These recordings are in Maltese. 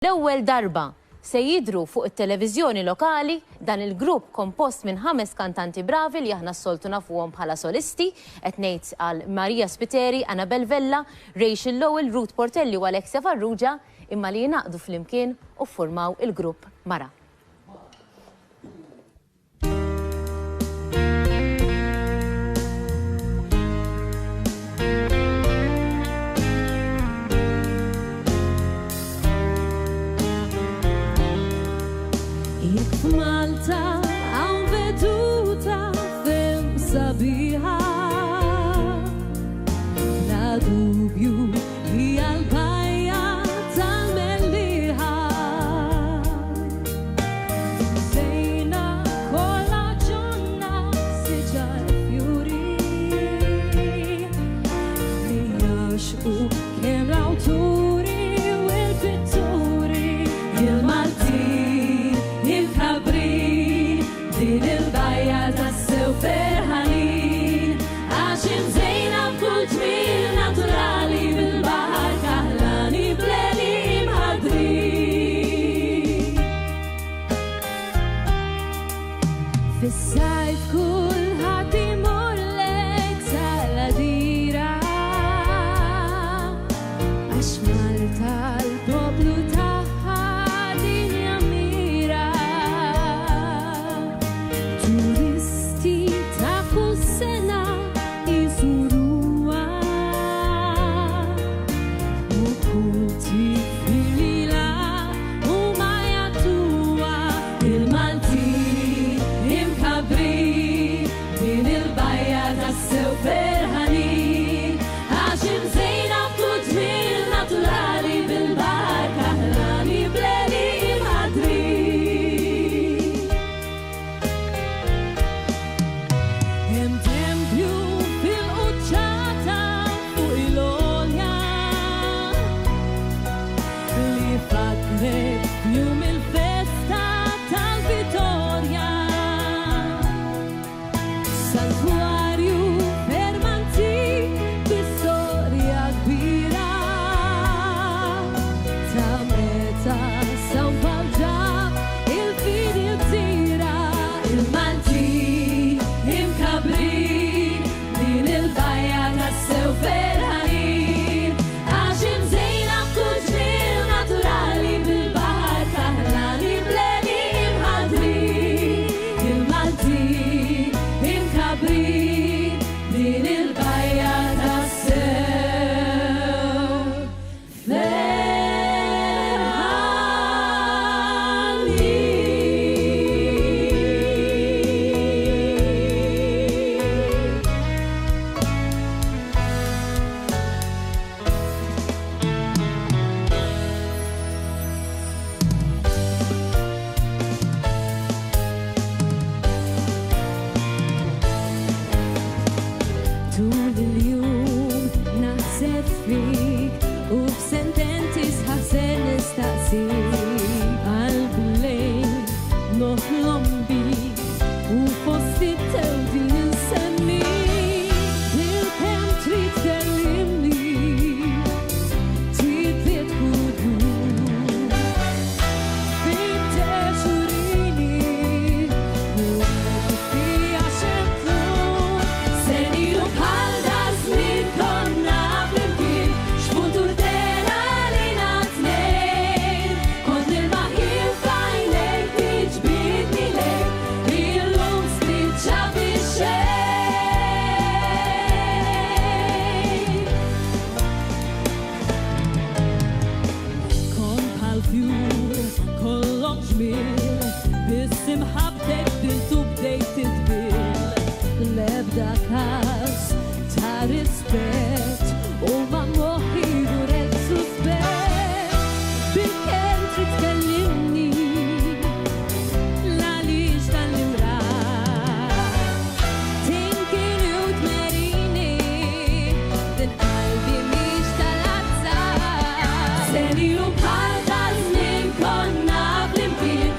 L-ewwel darba se jidhru fuq it-televiżjoni lokali dan il-grupp kompost minn 5 kantanti bravi li aħna s-soltu nafuhom bħala solisti, qed ngħid għal Marija Spiteri, Annabel Vella, Rachel Lowell, Ruth Portelli u Alexia Farrugia, imma li jingħaqdu flimkien u ffurmaw il-grupp Mara. Jekk f'Malta hawn veduta ferm sabiħa, bla dubju hija l-bajja tal-mellieħa. Sejna kollha ġonna siġar fjuri li jaxqu kemm l-awturi u l-pitturi il-Maltin. Din il-bajja tassew ferħanin, għax imżejna b'kull ġmiel naturali bil-baħar kaħlani bleli mħadrin. Fis-sajf kulħadd imur lejk sal-għadira, għax Malta l-poplu tagħha din jammira. Turisti ta' kull sena jżuruha u kull tifel huma jagħtuha. Il-Maltin imkabrin din il-bajja tassew ferħanin, għax imżejna b'kull ġmiel naturali bil-baħar kaħlani bleli mħadrin. Hemm tempju fil-quċċata fuq il-għolja li fakrek jum il-festa tal-Vittorja. Sanktuarju ferm antik b'istorja kbira ta' meta San Pawl ġab il-fidi tira. Il-Maltin imkabrin din il-bajja tassew ferħanin, għax imżejna b'kull ġmiel naturali bil-baħar kaħlani bleli mħadrin. Il-Maltin imkabrin din il-bajja tassew tul il-jum naħseb fik u b'sententi sħaħseb nistaqsik qalbi lejk noħlom bik u fost it-tewbi nsemmik. Il-kemm trid tkellimni trid kudur fittex urini u fija xemtu. Senilu bħal dar żmien konna flimkien, x'futur tena lina tnejn. Kont nilmaħ f'għajnejk tiġbidni lejk, illum spiċċa fix-xejn. Kont bħal fjur kollok ġmiel, biss imħabbek biltu bdejt titbil. L-ebda każ ta' rispett u ma' moħħi jurek suspett. Bil-kemm trid tkellimni għaliex dan l-imrar tinkini u tmerini din qalbi mhix tal-azzar. Senilu bħal dar żmien konna flimkien,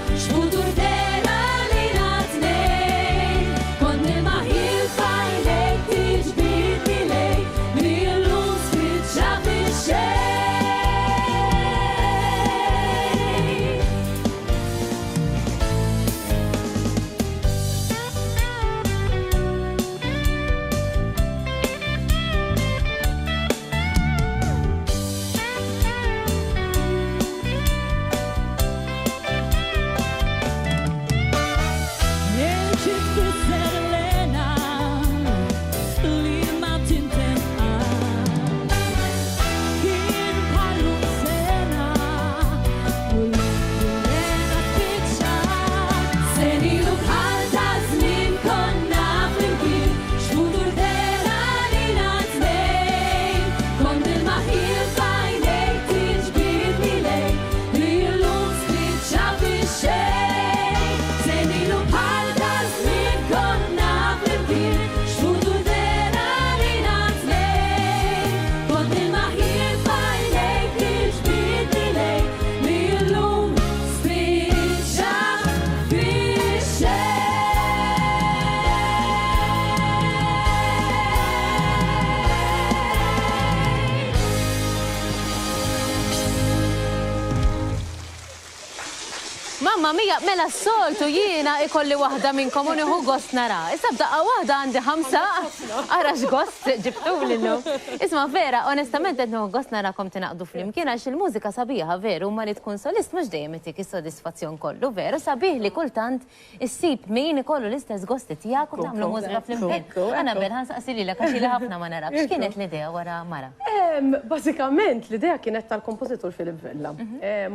Mamma mia, mela s-soltu jiena ikolli waħda minn komuni hu gost nara. Issa b'daqqa waħda għandi 5, ara x'gost ġibtu l-lum. Isma vera, onestament qed gost narakom tinaqdu flimkien għax il-mużika sabiħa veru ma li tkun solist mhux dejjem itik is-sodisfazzjon kollu veru sabiħ li kultant issib min ikollu l-istess gosti tiegħek u tagħmlu mużika flimkien. Anabel ħansaqsi lilek għax li ħafna ma narafx. X'kienet l-idea wara Mara? Basikament l-idea kienet tal-kompożitur Filip Vella.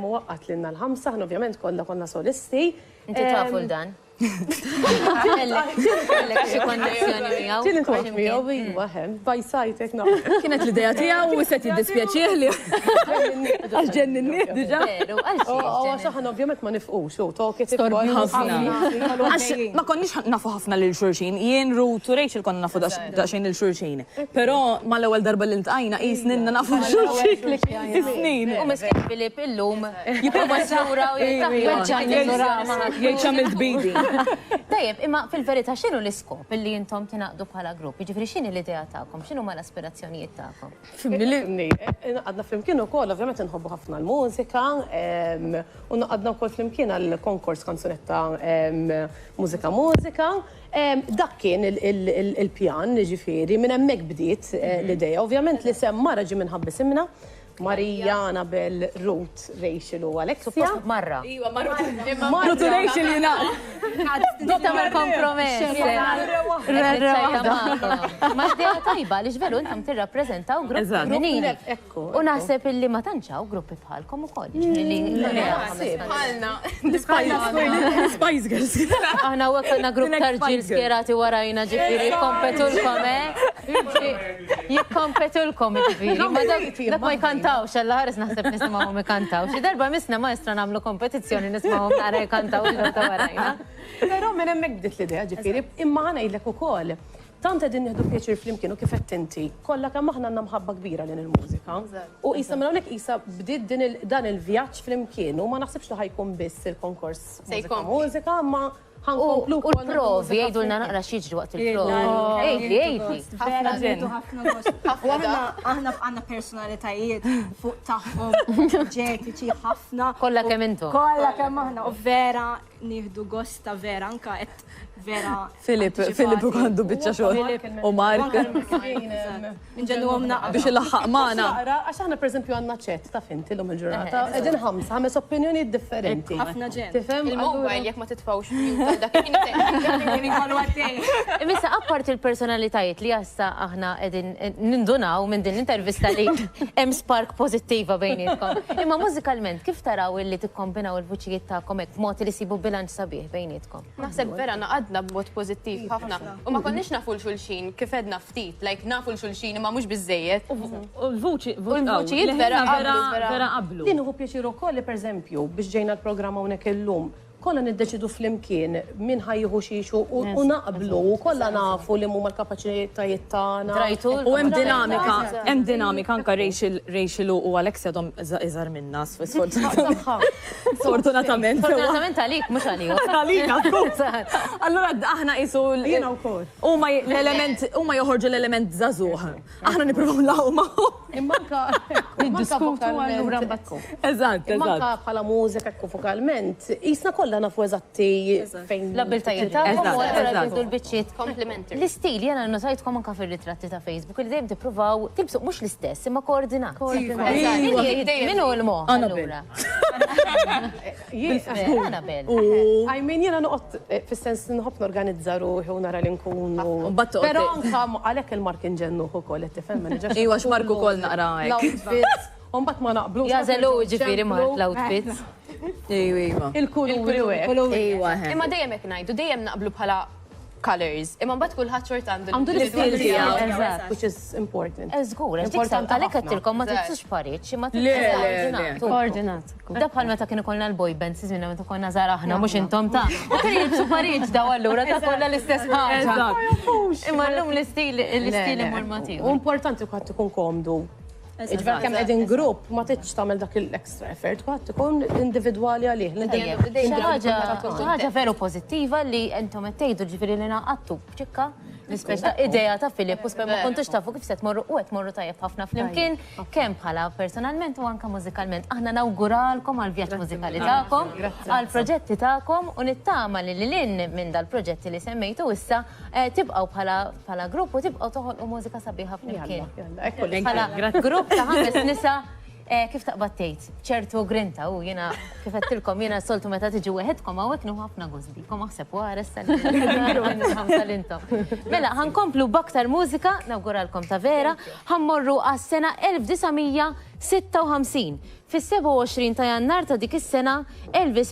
Waqqat lilna l-5, ovvjament kollha konna solisti. Inti tafu l-dan? Kellek xi konnezzjoni miegħu. Ġieli nkont miegħu iwa hemm, bajsajtek naf. Kienet l-idea tiegħu u se jiddispjaċih li għax ġenninni diġà. Veru, għal Għax aħna ovvjament ma nifqux, u toket Għax ma konniex nafu ħafna lil xulxin, jien Ruth u Rachel konna nafu daqsxejn lil xulxin. Però mal-ewwel darba li ntqajna qisninna nafu xulxin. Is-snin. U miskin Filip illum jipprova jsura u Jgħid x'għamilt bidi. Tajjeb, imma fil-verità x'inhu l-iskop illi intom tinaqdu bħala grupp? Jiġifieri x'inhi l-idea tagħkom? X'inhu ma l-aspirazzjonijiet tagħkom? Għadna flimkien ukoll, ovvjament inħobbu ħafna l-mużika, u għadna wkoll flimkien għall-konkors kanzunetta mużika. Dak kien il-pjan, ġifieri, minn hemmhekk bdiet l-idea. Ovvjament li sem Mara ġi minħabba simna, Marija, Anabel, Ruth, Rachel u Alexia. Marra. Iwa, Ruth u Rachel jina. Tamel kompromess. Ma d-dija tajba li ġveru intom tirrappreżentaw gruppi femminili. U naħseb illi ma tanċaw gruppi bħalkom ukoll. Spice Girls. Aħna u għakna grupp tarġil skjerati warajna ġifiri, kompetulkom, jikkompetulkom ġifiri. Dak ma jkantawx, għall-ħares naħseb nismawhom ikantaw. Xi darba misna maestra nagħmlu kompetizzjoni nismawhom nara jkantaw il-ħota warajna. Però minn hemmhekk bdiet l-idea ġifieri, imma ngħidlek ukoll. Tant qegħdin nieħdu pjaċir flimkien u kif qed inti, kollha kemm aħna għandna mħabba kbira lin il-mużika. U qisha minn hawnhekk qisha bdiet dan il-vjaġġ flimkien u ma naħsibx li ħajkun biss il-konkors mużika, ma ħankomplu u l-provi, jgħidulna naqra xieġri waqt il-provi. Ejdi. Aħna għanna personalitajiet fuq taħħom, ġetiċi ħafna. Kolla kemm intu. Kolla kemm aħna. U vera, nieħdu gosta vera, anka et vera. Filip u għandu biċċa xogħol. U Mark. Nġennu għom naqra. Biex il-laħħaq magħna. Għax aħna pereżempju għandna ċett ta' finti l-lum il-ġurnata. Qegħdin ħames opinjoni differenti. Ħafna ġen. Tifhem? Il-mobile jekk ma titfawx dak kien Imissa appart il-personalitajiet li jassa aħna qegħdin nindunaw minn din l-intervista li hemm spark pożittiva bejnietkom. Imma mużikalment kif taraw illi tikkombinaw il-vuċijiet tagħkom hekk b'mod li sibu bilanċ sabiħ bejnietkom? Naħseb vera naqadna b'mod pożittiv ħafna. U ma konniex nafu l-xulxin kif edna ftit, nafu l-xulxin imma mhux biżejjed. U l-vuċijiet vera qablu. Din hu pjaċir ukoll li pereżempju biex ġejna l-programma hawnhekk illum. Kolla niddeċidu flimkien min ħajju xiexu u naqblu u kolla nafu li huma l-kapaċitajiet tagħna. U hemm dinamika anke Rachel u Alexia dom iżar minna sfortunatament. Fortunatament għalik, mhux għalihom. Għalina, allura aħna qisu Jiena wkoll. huma joħorġu l-element żagħżugħ. Aħna nippruvaw nlaqgħu magħhom. Immanka Eżatt. Immanka bħala mużika vokalment, jisna kollha nafu eżatti fejn L-abiltajiet tagħkom u l-biċċiet. Complimentary. L-istil jena notajtkom anka fil-ritratti ta' Facebook li dejjem tippruvaw tibsu mhux l-istess imma koordinat. Min hu l-mo? Allura. Anabel. I mean, jena noqgħod fis-sens nħobb norganizza ruħi u nara li nkunu. Mbagħad Però anka għalhekk il-Mark inġennu ukoll qed tifhem ma niġax. Iwa x'Mark ukoll naqra hekk. L-outfits, u mbagħad ma naqblux. Jażelu ġifieri Mark l-outfits. Iwa. Il-kuluri u hekk. Iwa. Imma dejjem hekk ngħidu, dejjem naqblu bħala colors. Imma mbagħad kulħadd xort Għandu l-istil l-istil which is important. Żgur, Importanti għalhekk ħafna. qedtilkom ma tibsux paritx, imma Le. koordinat. Da bħal meta kienu kollna l-boy bands, żmien meta konna żgħar aħna mhux intom ta' u kien jilbsu paritx daw allura ta' kollha l-istess ħaġa. Imma llum l-istil imormatiw. U importanti kħat tkun komdu. Ġver kem edin grupp, ma tiċ tamel dak l-extra effort, kħat tkun individuali għalih. ħaġa veru pozittiva li entom tgħidu ġifieri li naqattu b'ċikka Nispeċa ideja ta' Filip, u ma kontux tafu kif se tmorru u qed morru tajjeb ħafna flimkien, kemm bħala personalment u anka mużikalment. Aħna nawguralkom għal vjaġġ mużikali tagħkom, għal proġetti tagħkom u nittama li lil minn dal-proġetti li semmejtu issa tibqgħu bħala grupp u tibqgħu toħolqu mużika sabiħa flimkien. Bħala grupp ta' 5 nisa kif taqbad tgħid, ċertu grinta u jiena kif qedtilkom jiena soltu meta tiġu weħedkom hawnhekk nieħu ħafna gużbi. Kom aħseb wara issa intom. Mela ħankomplu b'aktar mużika, nawguralkom ta' vera, ħammorru għas-sena 1956. Fis-27 ta' Jannar ta' dik is-sena Elvis